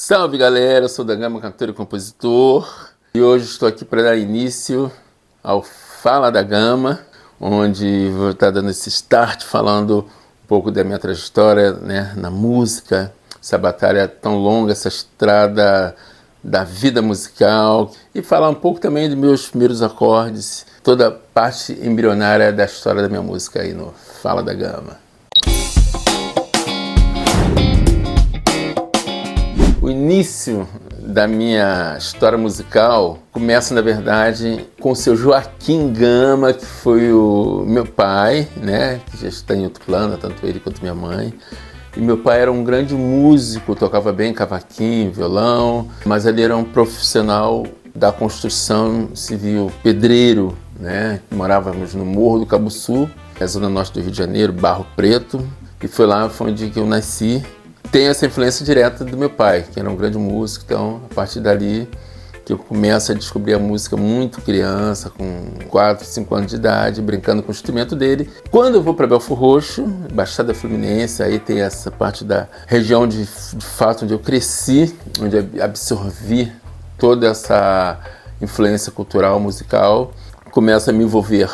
Salve galera, eu sou da Gama, cantor e compositor, e hoje estou aqui para dar início ao Fala da Gama, onde vou estar dando esse start falando um pouco da minha trajetória, né, na música, essa batalha tão longa, essa estrada da vida musical, e falar um pouco também dos meus primeiros acordes, toda a parte embrionária da história da minha música aí no Fala da Gama. O início da minha história musical começa, na verdade, com o seu Joaquim Gama, que foi o meu pai, né, que já está em outro plano, tanto ele quanto minha mãe. E meu pai era um grande músico, tocava bem cavaquinho, violão, mas ele era um profissional da construção civil, pedreiro, né? Morávamos no Morro do Cabuçu, na zona norte do Rio de Janeiro, Barro Preto, e foi onde que eu nasci. Tem essa influência direta do meu pai, que era um grande músico, então a partir dali que eu começo a descobrir a música muito criança, com 4, 5 anos de idade, brincando com o instrumento dele. Quando eu vou para Belfor Roxo, Baixada Fluminense, aí tem essa parte da região de fato onde eu cresci, onde eu absorvi toda essa influência cultural, musical, começo a me envolver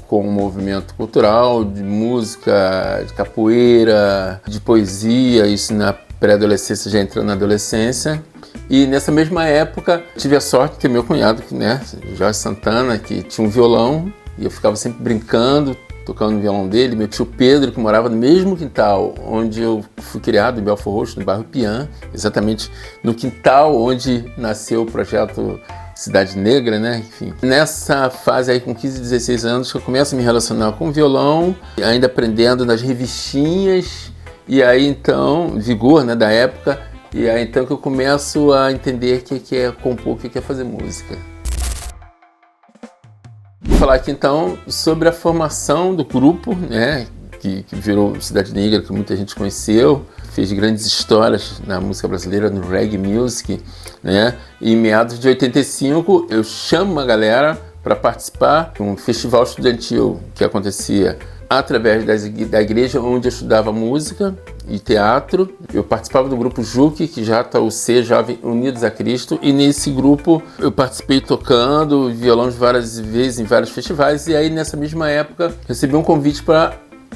com o movimento cultural, de música, de capoeira, de poesia, isso na pré-adolescência, já entrando na adolescência. E nessa mesma época, tive a sorte de ter meu cunhado, né, Jorge Santana, que tinha um violão, e eu ficava sempre brincando, tocando no violão dele. Meu tio Pedro, que morava no mesmo quintal onde eu fui criado, em Belfor Roxo, no bairro Pian, exatamente no quintal onde nasceu o projeto Cidade Negra, né? Enfim. Nessa fase aí, com 15, 16 anos, que eu começo a me relacionar com o violão, ainda aprendendo nas revistinhas, e aí então, Vigor, né, da época, e aí então que eu começo a entender o que é compor, o que é fazer música. Vou falar aqui então sobre a formação do grupo, né, que virou Cidade Negra, que muita gente conheceu, fez grandes histórias na música brasileira, no reggae music, né? E em meados de 85 eu chamo uma galera para participar de um festival estudantil que acontecia através da igreja onde eu estudava música e teatro. Eu participava do grupo JUC, que já está o C, Jovem Unidos a Cristo, e nesse grupo eu participei tocando violão várias vezes em vários festivais, e aí nessa mesma época recebi um convite para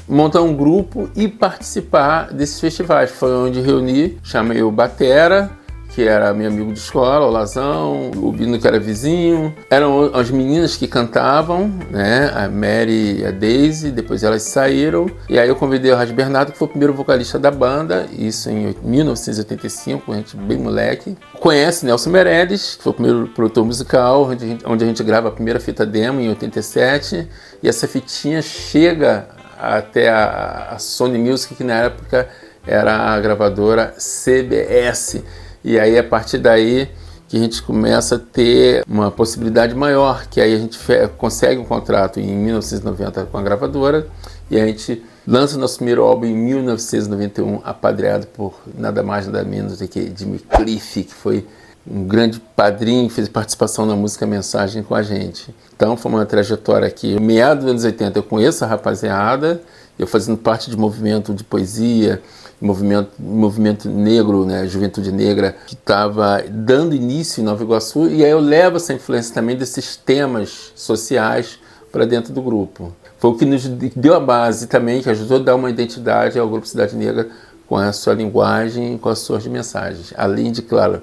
montar um grupo e participar desses festivais. Foi onde reuni, chamei o Batera, que era meu amigo de escola, o Lazão, o Bino, que era vizinho. Eram as meninas que cantavam, né? A Mary e a Daisy, depois elas saíram. E aí eu convidei o Ras Bernardo, que foi o primeiro vocalista da banda, isso em 1985, a gente bem moleque. Conhece Nelson Meirelles, que foi o primeiro produtor musical, onde a gente grava a primeira fita demo em 87. E essa fitinha chega até a Sony Music, que na época era a gravadora CBS. E aí, a partir daí, que a gente começa a ter uma possibilidade maior, que aí a gente consegue um contrato em 1990 com a gravadora, e a gente lança o nosso primeiro álbum em 1991, apadreado por nada mais, nada menos do que Jimmy Cliff, que foi um grande padrinho, fez participação na música Mensagem com a gente. Então foi uma trajetória aqui. No meados dos anos 80 eu conheço a rapaziada, eu fazendo parte de movimento de poesia, movimento negro, né, Juventude Negra, que estava dando início em Nova Iguaçu, e aí eu levo essa influência também desses temas sociais para dentro do grupo. Foi o que nos deu a base também, que ajudou a dar uma identidade ao Grupo Cidade Negra com a sua linguagem, com as suas mensagens. Além de, claro,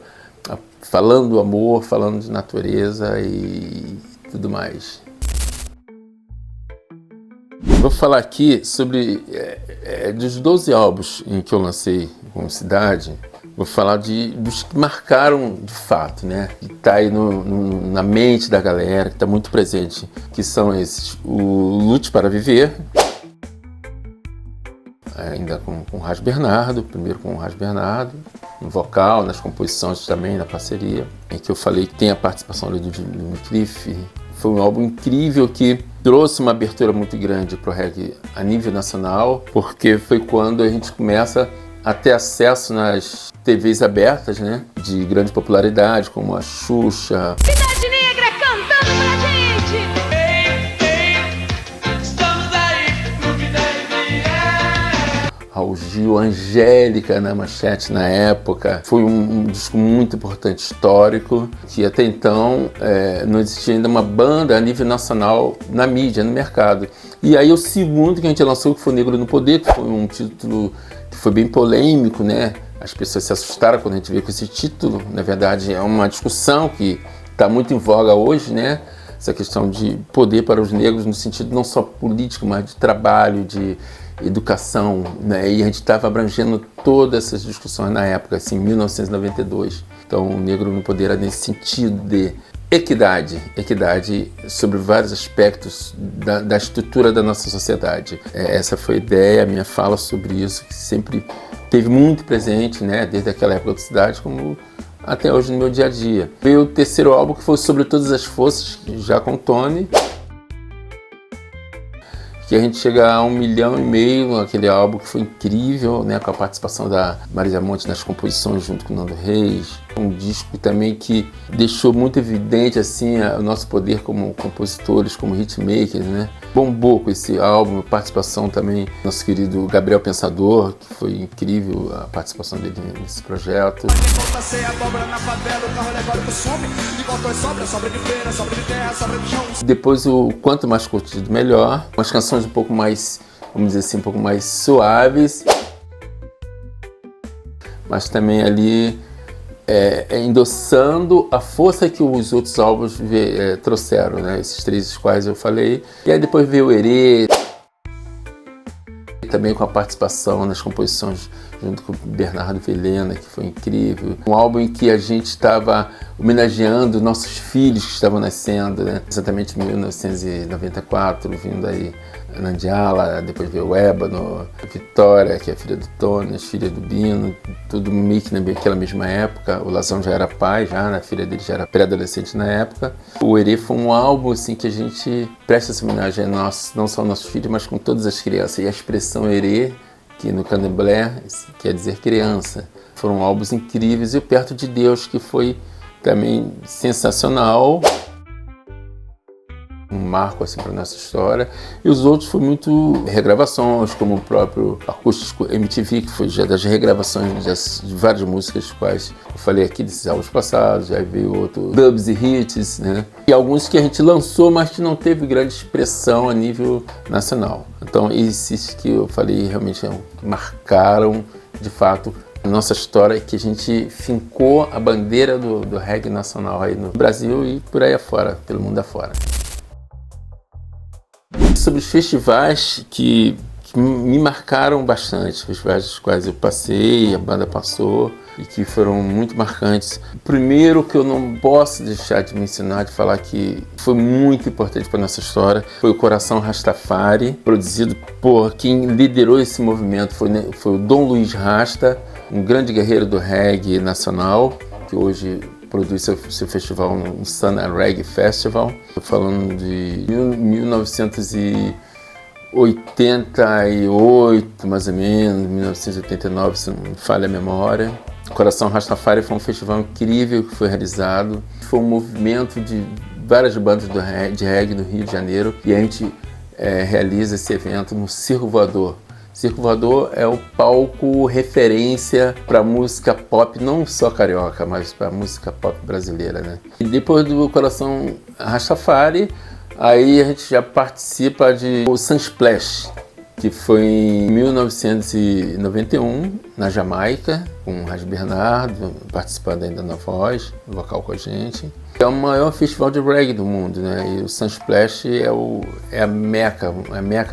falando do amor, falando de natureza e tudo mais. Vou falar aqui sobre dos 12 álbuns em que eu lancei como Cidade. Vou falar dos que marcaram de fato, né? Que está aí na mente da galera, que está muito presente, que são esses: o Lute para Viver, ainda com o Ras Bernardo, primeiro com o Ras Bernardo, no vocal, nas composições também, na parceria, em que eu falei que tem a participação ali do Jimmy Cliff. Foi um álbum incrível que trouxe uma abertura muito grande para o reggae a nível nacional, porque foi quando a gente começa a ter acesso nas TVs abertas, né, de grande popularidade, como a Xuxa. Cidade Negra cantando pra gente! Estamos aí, Clube da NBA. Raul Gil, Angélica na manchete na época. Foi um disco muito importante, histórico, que até então não existia ainda uma banda a nível nacional na mídia, no mercado. E aí o segundo que a gente lançou, que foi Negro no Poder, que foi um título que foi bem polêmico, né? As pessoas se assustaram quando a gente veio com esse título. Na verdade, é uma discussão que está muito em voga hoje, né? Essa questão de poder para os negros no sentido não só político, mas de trabalho, de educação, né? E a gente estava abrangendo todas essas discussões na época, assim, em 1992. Então, o Negro no Poder era nesse sentido de equidade sobre vários aspectos da estrutura da nossa sociedade. Essa foi a ideia, a minha fala sobre isso, que sempre teve muito presente, né? Desde aquela época da cidade, como até hoje no meu dia a dia. Veio o terceiro álbum, que foi Sobre Todas as Forças, já com o Tony, que a gente chega a 1,5 milhão, aquele álbum que foi incrível, né, com a participação da Marisa Monte nas composições junto com o Nando Reis. Um disco também que deixou muito evidente assim, o nosso poder como compositores, como hitmakers, né? Bombou com esse álbum, participação também do nosso querido Gabriel Pensador, que foi incrível a participação dele nesse projeto. Depois o Quanto Mais Curtido Melhor, umas canções um pouco mais, vamos dizer assim, um pouco mais suaves, mas também ali endossando a força que os outros álbuns trouxeram, né? Esses três os quais eu falei. E aí depois veio o Herê, também com a participação nas composições junto com o Bernardo Vilhena, que foi incrível. Um álbum em que a gente estava homenageando nossos filhos que estavam nascendo, né? Exatamente em 1994, vindo aí Nandiala, depois veio o Ébano, a Vitória, que é a filha do Tony, as filhas do Bino, tudo meio que naquela mesma época. O Lazão já era pai, a filha dele já era pré-adolescente na época. O Herê foi um álbum assim, que a gente presta essa homenagem a nós, não só aos nossos filhos, mas com todas as crianças. E a expressão Herê, que no candomblé quer dizer criança. Foram álbuns incríveis. E o Perto de Deus, que foi também sensacional. Um marco assim para nossa história. E os outros foram muito regravações, como o próprio Acústico MTV, que foi já das regravações de várias músicas, quais eu falei aqui desses álbuns passados. Aí veio outro Dubs e Hits, né? E alguns que a gente lançou, mas que não teve grande expressão a nível nacional. Então esses que eu falei realmente marcaram de fato a nossa história, que a gente fincou a bandeira do reggae nacional aí no Brasil e por aí afora, pelo mundo afora. Sobre os festivais que me marcaram bastante, festivais dos quais eu passei, a banda passou e que foram muito marcantes. O primeiro que eu não posso deixar de mencionar, de falar que foi muito importante para a nossa história, foi o Coração Rastafari, produzido por quem liderou esse movimento, foi o Dom Luiz Rasta, um grande guerreiro do reggae nacional, que hoje produz seu festival no Sana Reggae Festival. Estou falando de 1988, mais ou menos, 1989, se não me falha a memória. Coração Rastafari foi um festival incrível que foi realizado. Foi um movimento de várias bandas de reggae no Rio de Janeiro e a gente realiza esse evento no Circo Voador. Circo Voador é o palco referência para música pop, não só carioca, mas para música pop brasileira, né? E depois do Coração Rastafari, aí a gente já participa de o Sunsplash, que foi em 1991, na Jamaica, com o Ras Bernardo, participando ainda na voz, no vocal com a gente. É o maior festival de reggae do mundo, né? E o Sunsplash é a meca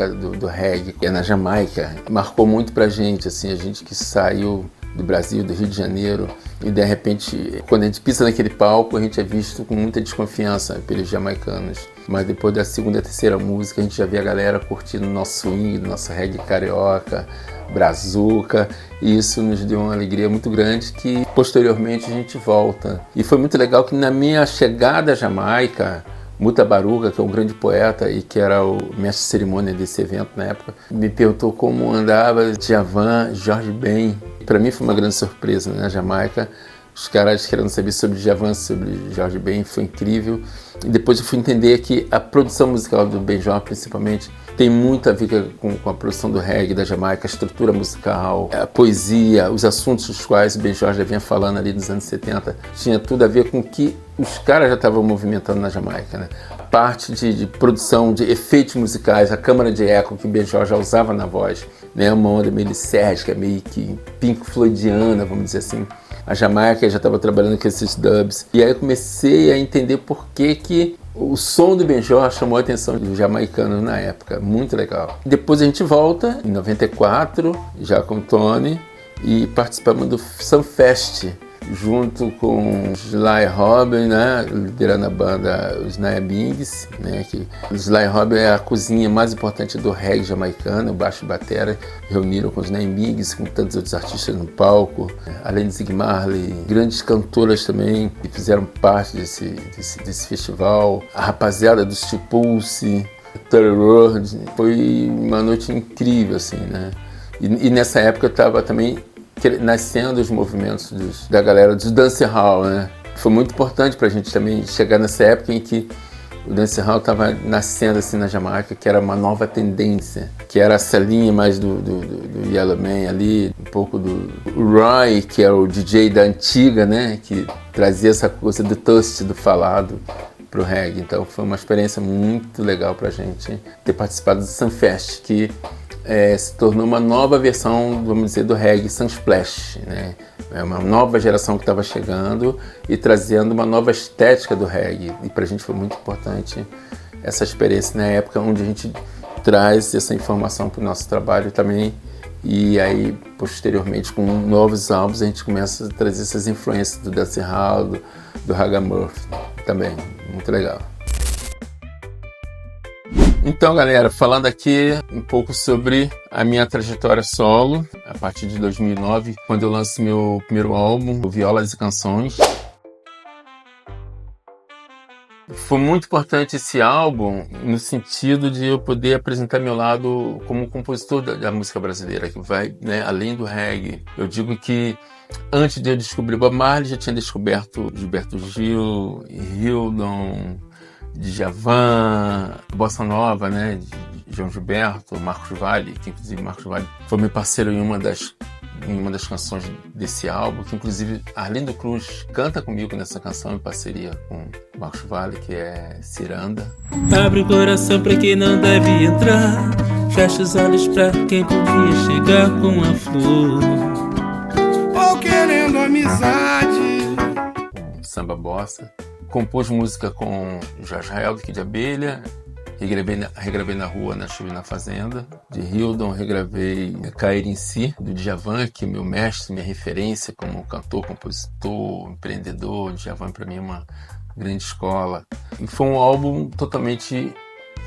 do reggae, é na Jamaica. Marcou muito pra gente, assim, a gente que saiu do Brasil, do Rio de Janeiro, e de repente, quando a gente pisa naquele palco, a gente é visto com muita desconfiança pelos jamaicanos. Mas depois da segunda e terceira música, a gente já vê a galera curtindo nosso swing, nosso reggae carioca, brazuca, e isso nos deu uma alegria muito grande que posteriormente a gente volta. E foi muito legal que na minha chegada à Jamaica, Muta Baruga, que é um grande poeta e que era o mestre de cerimônia desse evento na época, me perguntou como andava Djavan, Jorge Ben. Para mim foi uma grande surpresa, né? Na Jamaica, os caras querendo saber sobre Djavan, sobre Jorge Ben, foi incrível. E depois eu fui entender que a produção musical do Benjor, principalmente, tem muito a ver com a produção do reggae da Jamaica, a estrutura musical, a poesia, os assuntos dos quais o Benjor já vinha falando ali nos anos 70, tinha tudo a ver com o que os caras já estavam movimentando na Jamaica, né? A parte de produção de efeitos musicais, a câmara de eco que o Benjor já usava na voz, né? Uma onda meio lisérgica, meio que Pink Floydiana, vamos dizer assim. A Jamaica já estava trabalhando com esses dubs. E aí eu comecei a entender por que o som do Benjor chamou a atenção dos jamaicanos na época. Muito legal. Depois a gente volta, em 94, já com o Tony, e participamos do Sunfest, junto com Sly Robin, né, liderando a banda os Naya Bings, né, que o Sly Robin é a cozinha mais importante do reggae jamaicano, o baixo e batera, reuniram com os Naya Bings, com tantos outros artistas no palco, além de Zig Marley, grandes cantoras também que fizeram parte desse festival, a rapaziada do Steel Pulse, Third World, foi uma noite incrível, assim, né, e nessa época eu estava também nascendo os movimentos da galera dos dancehall, né? Foi muito importante pra gente também chegar nessa época em que o dancehall estava nascendo assim na Jamaica, que era uma nova tendência, que era essa linha mais do Yellowman ali, um pouco do Roy, que era o DJ da antiga, né? Que trazia essa coisa do toast, do falado pro reggae. Então foi uma experiência muito legal pra gente ter participado do Sunfest, que se tornou uma nova versão, vamos dizer, do reggae Sunsplash, né? É uma nova geração que estava chegando e trazendo uma nova estética do reggae. E para a gente foi muito importante essa experiência na época onde a gente traz essa informação para o nosso trabalho também. E aí, posteriormente, com novos álbuns, a gente começa a trazer essas influências do dancehall, do ragamuffin também. Muito legal. Então, galera, falando aqui um pouco sobre a minha trajetória solo, a partir de 2009, quando eu lanço meu primeiro álbum, o Violas e Canções. Foi muito importante esse álbum no sentido de eu poder apresentar meu lado como compositor da música brasileira, que vai, né, além do reggae. Eu digo que antes de eu descobrir Bob Marley, já tinha descoberto Gilberto Gil, Hildon, Djavan, Bossa Nova, né, de João Gilberto, Marcos Valle, que inclusive Marcos Valle foi meu parceiro em uma das canções desse álbum, que inclusive Arlindo Cruz canta comigo nessa canção em parceria com Marcos Valle, que é Ciranda. Abre o coração pra quem não deve entrar, fecha os olhos pra quem podia chegar com a flor, ou querendo amizade. Samba bossa. Compôs música com Jorge Helder de Abelha, regravei na Rua, na Chuva e na Fazenda. De Hildon, regravei Cair em Si, do Djavan, que é meu mestre, minha referência como cantor, compositor, empreendedor. Djavan para mim é uma grande escola. E foi um álbum totalmente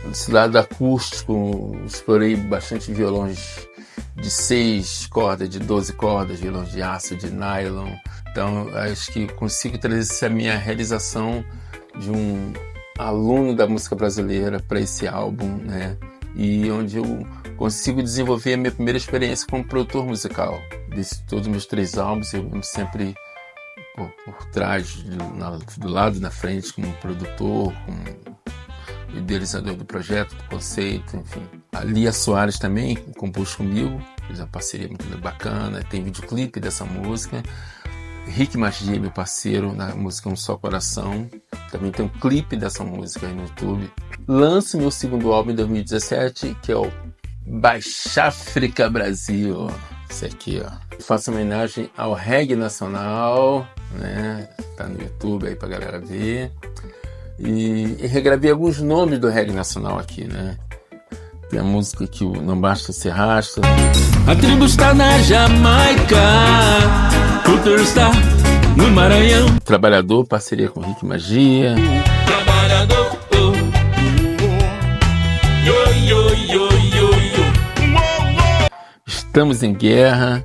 desse lado acústico, explorei bastante violões de 6 cordas, de 12 cordas, violões de aço, de nylon. Então, acho que consigo trazer essa minha realização de um aluno da música brasileira para esse álbum, né? E onde eu consigo desenvolver a minha primeira experiência como produtor musical. De todos os meus 3 álbuns, eu sempre por trás, do lado, na frente, como produtor, como idealizador do projeto, do conceito, enfim. A Lia Soares também compôs comigo, fez uma parceria muito bacana, tem videoclipe dessa música. Rick Magia, meu parceiro, na música Um Só Coração. Também tem um clipe dessa música aí no YouTube. Lanço meu segundo álbum em 2017, que é o Baixáfrica Brasil. Esse aqui, ó. Faço homenagem ao reggae nacional, né? Tá no YouTube aí pra galera ver. E regravei alguns nomes do reggae nacional aqui, né? Tem a música que o Não Basta Se Rasta. A tribo está na Jamaica, Cultura está no Maranhão. Trabalhador, parceria com Rick Magia. Trabalhador, Estamos em Guerra,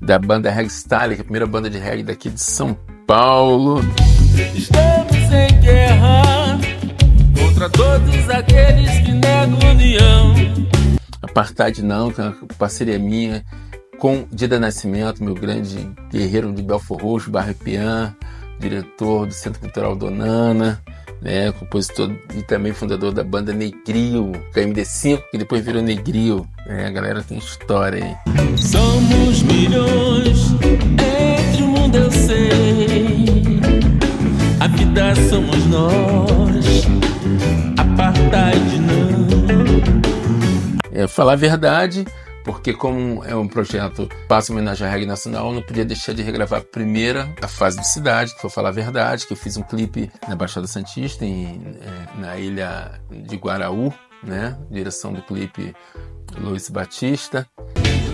da banda Reggae Style, que é a primeira banda de reggae daqui de São Paulo. Estamos em guerra contra todos aqueles que negam união. Apartheid Não, que é uma parceria minha com Dida Nascimento, meu grande guerreiro de Belfort Roxo, Barra Pian, diretor do Centro Cultural Donana. né? Compositor e também fundador da banda Negril, KMD5, que depois virou Negril. A galera tem história aí. Somos milhões, entre o mundo eu sei. A vida somos nós, apartheid não. Falar a verdade, porque como é um projeto que passa homenagem à reggae nacional, eu não podia deixar de regravar a fase do Cidade, que foi Falar a Verdade, que eu fiz um clipe na Baixada Santista, na ilha de Guaraú, né? Direção do clipe Luiz Batista.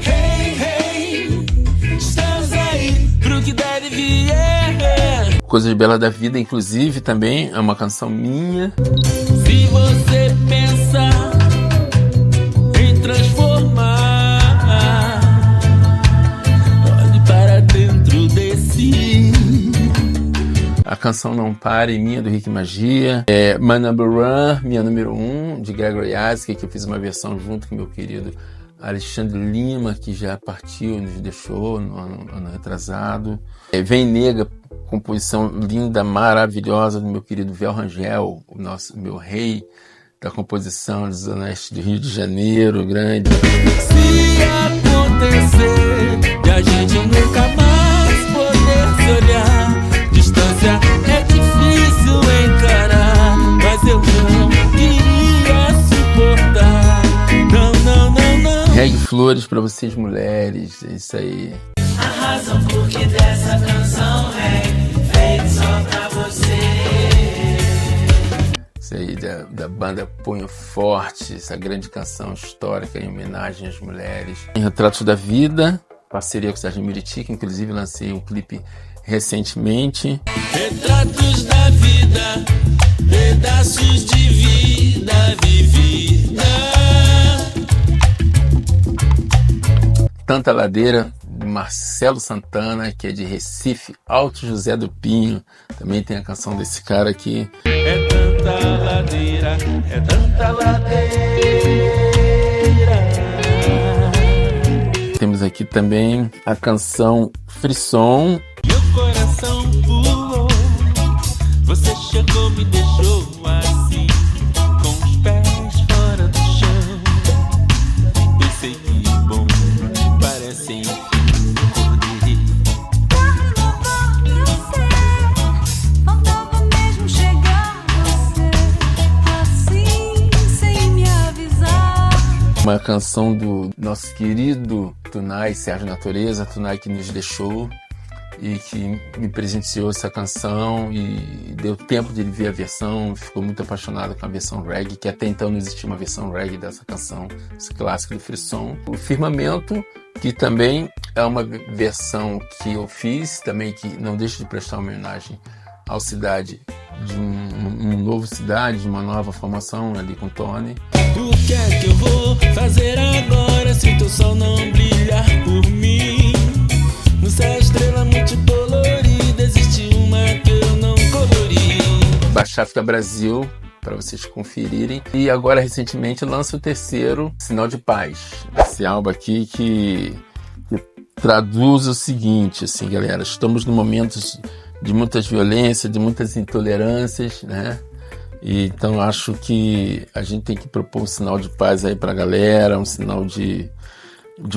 Hey, hey, estamos aí pro que deve vir. Coisas Belas da Vida, inclusive, também é uma canção minha. Se você pensa em transformar, olhe para dentro de si. A canção Não Pare, minha, do Rick Magia. My Number One, minha número 1, de Gregory Isaac, que eu fiz uma versão junto com meu querido Alexandre Lima, que já partiu, nos deixou no ano retrasado. Vem Nega, composição linda, maravilhosa do meu querido Vel Rangel, meu rei da composição dos Oeste do Rio de Janeiro, grande. Se acontecer de a gente nunca mais poder se olhar, distância é difícil encarar, mas eu não queria suportar. Não, não, não, não. Reggae Flores pra vocês, mulheres, é isso aí. A razão por que dessa canção é feita só pra você. Isso aí da banda Punho Forte, essa grande canção histórica em homenagem às mulheres. Em Retratos da Vida, parceria com o Sérgio Miriti, que inclusive lancei um clipe recentemente. Retratos da vida, pedaços de vida vivida. Tanta Ladeira, de Marcelo Santana, que é de Recife, Alto José do Pinho. Também tem a canção desse cara aqui. É tanta ladeira, é tanta ladeira. Temos aqui também a canção Frisson. Meu coração pulou, você chegou, me deixou assim, com os pés fora do chão. Pensei que bom, parece enfim, acordei. Faltava mesmo chegar você, assim, sem me avisar. Uma canção do nosso querido Tunai, Sérgio Natureza, Tunai que nos deixou e que me presenteou essa canção e deu tempo de ele ver a versão, ficou muito apaixonado com a versão reggae, que até então não existia uma versão reggae dessa canção, esse clássico do Frisson. O Firmamento, que também é uma versão que eu fiz, também que não deixa de prestar homenagem ao Cidade, de um novo Cidade, de uma nova formação ali com o Tony. O que é que eu vou fazer agora se o teu sol não brilhar por mim? No céu estrela multicolorida existe uma que eu não colori. Baixar África Brasil, para vocês conferirem. E agora, recentemente, lança o terceiro, Sinal de Paz. Esse álbum aqui que traduz o seguinte, assim, galera, estamos num momento de muitas violências, de muitas intolerâncias, né? E, então acho que a gente tem que propor um sinal de paz aí pra galera, um sinal de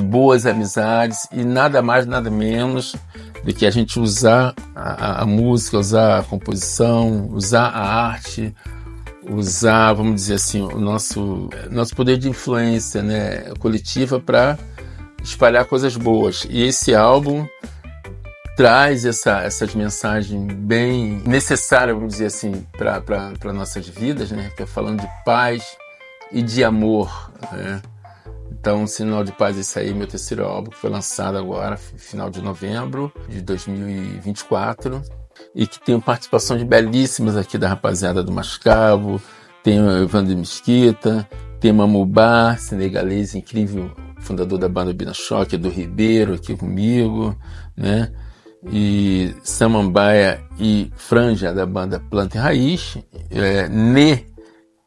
boas amizades e nada mais, nada menos do que a gente usar a música, usar a composição, usar a arte, usar, vamos dizer assim, o nosso poder de influência, né, coletiva para espalhar coisas boas. E esse álbum traz essas mensagens bem necessárias, vamos dizer assim, para nossas vidas, né? Que é falando de paz e de amor, né? Então, Sinal de Paz, esse aí, meu terceiro álbum, que foi lançado agora, final de novembro de 2024, e que tem participações belíssimas aqui da rapaziada do Mascavo, tem o Evandro Mesquita, tem Mamubá, senegalês incrível, fundador da banda Bina Choque, do Ribeiro, aqui comigo, né? E Samambaia e Franja, da banda Planta e Raiz, Nê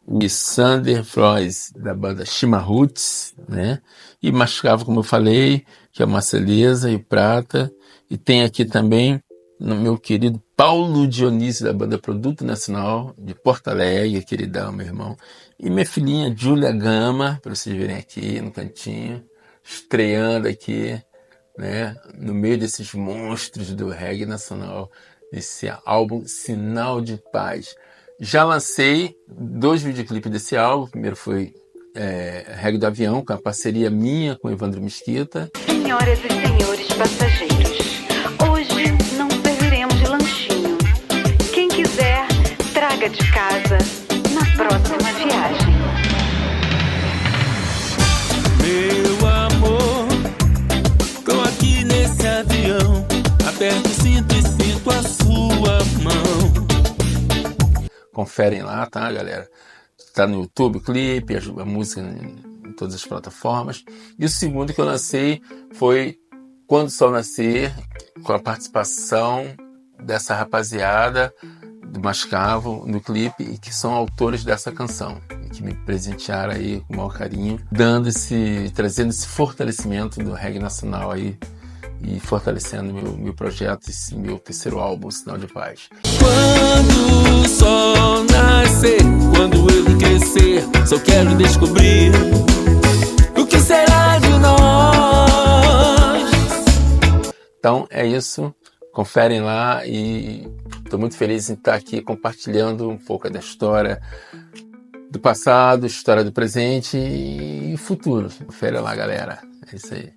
e Sander Frois, da banda Shima Roots, né? E Mascavo, como eu falei, que é a Marceleza e o Prata. E tem aqui também no meu querido Paulo Dionísio, da banda Produto Nacional, de Porto Alegre, queridão, meu irmão. E minha filhinha Júlia Gama, para vocês verem aqui no cantinho, estreando aqui, né, no meio desses monstros do reggae nacional, esse álbum Sinal de Paz. Já lancei 2 videoclipes desse álbum. O primeiro foi Reggae do Avião, com a parceria minha com Evandro Mesquita. Senhoras e senhores passageiros, hoje não serviremos de lanchinho. Quem quiser, traga de casa na próxima viagem. Meu amor, tô aqui nesse avião, aperto o cinto e sinto a sua mão. Conferem lá, tá, galera? Tá no YouTube, o clipe, a música em todas as plataformas. E o segundo que eu lancei foi Quando o Sol Nascer, com a participação dessa rapaziada do Mascavo no clipe, e que são autores dessa canção, que me presentearam aí com o maior carinho, trazendo esse fortalecimento do reggae nacional aí, e fortalecendo meu projeto, esse meu terceiro álbum, Sinal de Paz. Quando o sol nascer, quando eu crescer, só quero descobrir o que será de nós. Então é isso, conferem lá, e estou muito feliz em estar aqui compartilhando um pouco da história do passado, história do presente e futuro. Confere lá, galera. É isso aí.